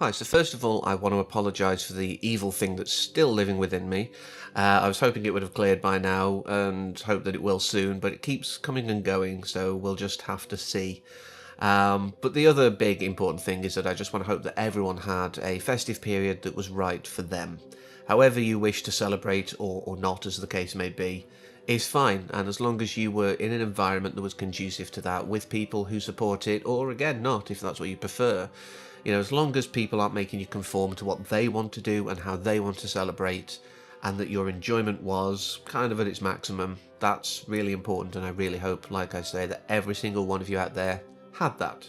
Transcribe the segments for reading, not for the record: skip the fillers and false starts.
Hi, so first of all, I want to apologise for the evil thing that's still living within me. I was hoping it would have cleared by now and hope that it will soon, but it keeps coming and going, so we'll just have to see. But the other big important thing is that I just want to hope that everyone had a festive period that was right for them. However you wish to celebrate, or not, as the case may be, is fine, and as long as you were in an environment that was conducive to that, with people who support it, or again, not, if that's what you prefer. As long as people aren't making you conform to what they want to do and how they want to celebrate, and that your enjoyment was kind of at its maximum, that's really important, and I really hope, like I say, that every single one of you out there had that.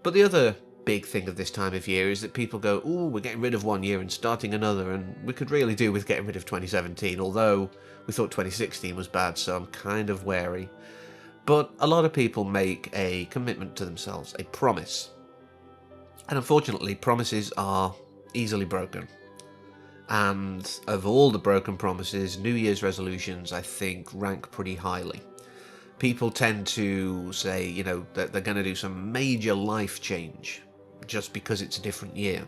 But the other big thing of this time of year is that people go, ooh, we're getting rid of one year and starting another, and we could really do with getting rid of 2017, although we thought 2016 was bad, so I'm kind of wary. But a lot of people make a commitment to themselves, a promise. And unfortunately, promises are easily broken. And of all the broken promises, New Year's resolutions, I think, rank pretty highly. People tend to say, that they're going to do some major life change just because it's a different year.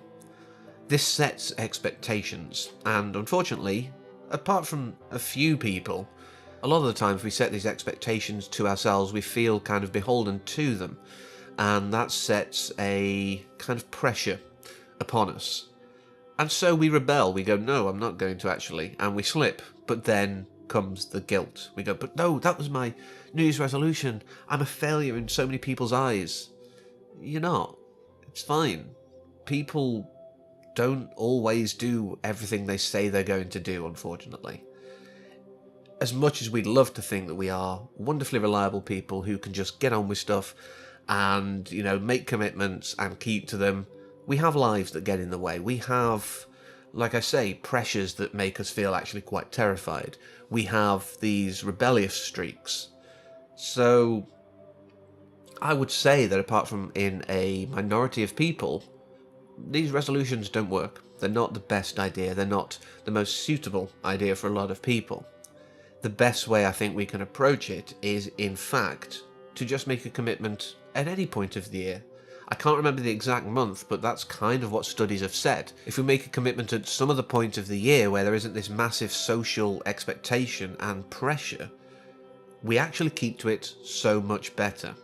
This sets expectations, and unfortunately, apart from a few people, a lot of the times we set these expectations to ourselves, we feel kind of beholden to them, and that sets a kind of pressure upon us. And so we rebel, we go, no, I'm not going to actually, and we slip, but then comes the guilt. We go, but no, that was my New Year's resolution. I'm a failure in so many people's eyes. You're not. It's fine. People don't always do everything they say they're going to do, unfortunately. As much as we'd love to think that we are wonderfully reliable people who can just get on with stuff and, make commitments and keep to them, we have lives that get in the way. We have, like I say, pressures that make us feel actually quite terrified. We have these rebellious streaks. So I would say that apart from in a minority of people, these resolutions don't work. They're not the best idea. They're not the most suitable idea for a lot of people. The best way I think we can approach it is, in fact, to just make a commitment at any point of the year. I can't remember the exact month, but that's kind of what studies have said. If we make a commitment at some other point of the year where there isn't this massive social expectation and pressure, we actually keep to it so much better.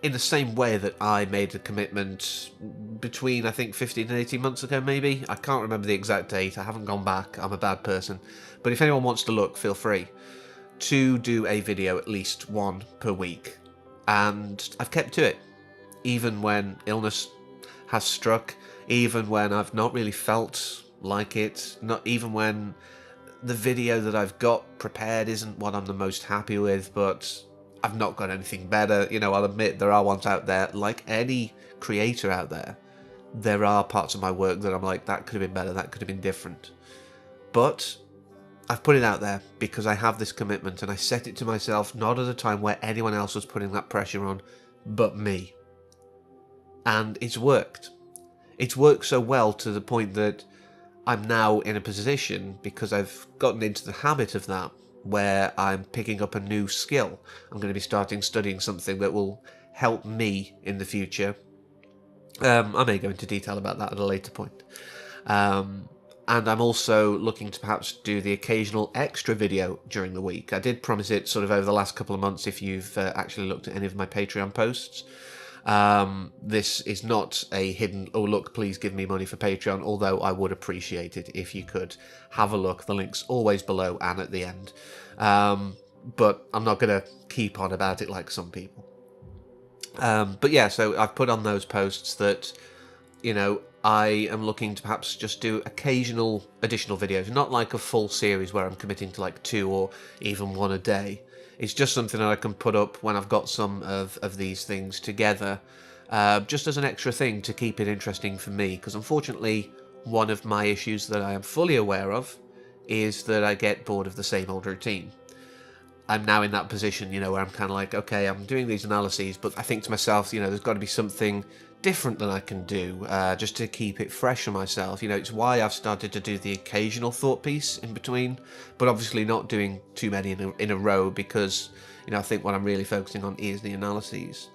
In the same way that I made a commitment between, I think, 15 and 18 months ago, maybe? I can't remember the exact date. I haven't gone back. I'm a bad person. But if anyone wants to look, feel free to do a video, at least one per week. And I've kept to it. Even when illness has struck, even when I've not really felt like it, not even when the video that I've got prepared isn't what I'm the most happy with, but I've not got anything better. I'll admit there are ones out there, like any creator out there are parts of my work that I'm like, that could have been better, that could have been different. But I've put it out there because I have this commitment, and I set it to myself not at a time where anyone else was putting that pressure on, but me. And it's worked. It's worked so well to the point that I'm now in a position, because I've gotten into the habit of that, where I'm picking up a new skill. I'm going to be starting studying something that will help me in the future. I may go into detail about that at a later point. And I'm also looking to perhaps do the occasional extra video during the week. I did promise it sort of over the last couple of months, if you've actually looked at any of my Patreon posts. This is not a hidden, oh look, please give me money for Patreon, although I would appreciate it if you could have a look. The link's always below and at the end. But I'm not going to keep on about it like some people. But yeah, so I've put on those posts that, I am looking to perhaps just do occasional additional videos, not like a full series where I'm committing to like 2 or even 1 a day. It's just something that I can put up when I've got some of these things together, just as an extra thing to keep it interesting for me, because unfortunately one of my issues that I am fully aware of is that I get bored of the same old routine. I'm now in that position, where I'm kind of like, okay, I'm doing these analyses, but I think to myself, there's got to be something different that I can do, just to keep it fresh for myself. It's why I've started to do the occasional thought piece in between, but obviously not doing too many in a row, because, I think what I'm really focusing on is the analyses.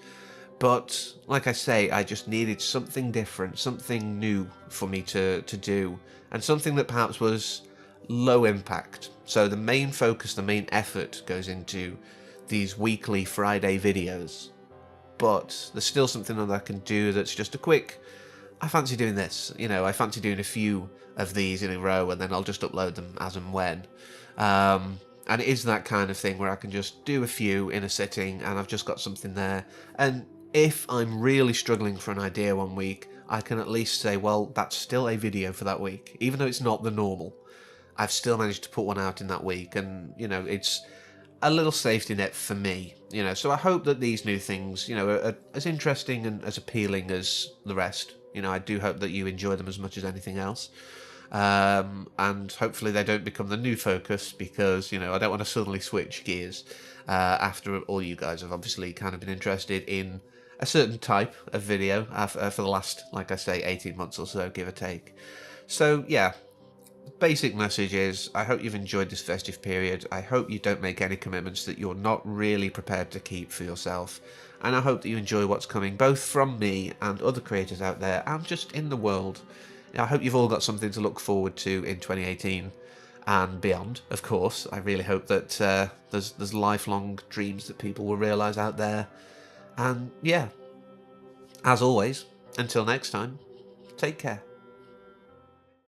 But like I say, I just needed something different, something new for me to do, and something that perhaps was low impact. So the main focus, the main effort goes into these weekly Friday videos. But there's still something that I can do that's just a quick, I fancy doing this. You know, I fancy doing a few of these in a row and then I'll just upload them as and when. And it is that kind of thing where I can just do a few in a sitting and I've just got something there. And if I'm really struggling for an idea one week, I can at least say, well, that's still a video for that week. Even though it's not the normal, I've still managed to put one out in that week. And, you know, it's a little safety net for me, you know. So I hope that these new things, you know, are as interesting and as appealing as the rest. You know, I do hope that you enjoy them as much as anything else. And hopefully they don't become the new focus because, you know, I don't want to suddenly switch gears after all you guys have obviously kind of been interested in a certain type of video for the last, like I say, 18 months or so, give or take. So, yeah, basic message is, I hope you've enjoyed this festive period. I hope you don't make any commitments that you're not really prepared to keep for yourself. And I hope that you enjoy what's coming, both from me and other creators out there, and just in the world. I hope you've all got something to look forward to in 2018 and beyond, of course. I really hope that there's lifelong dreams that people will realise out there. And yeah, as always, until next time, take care.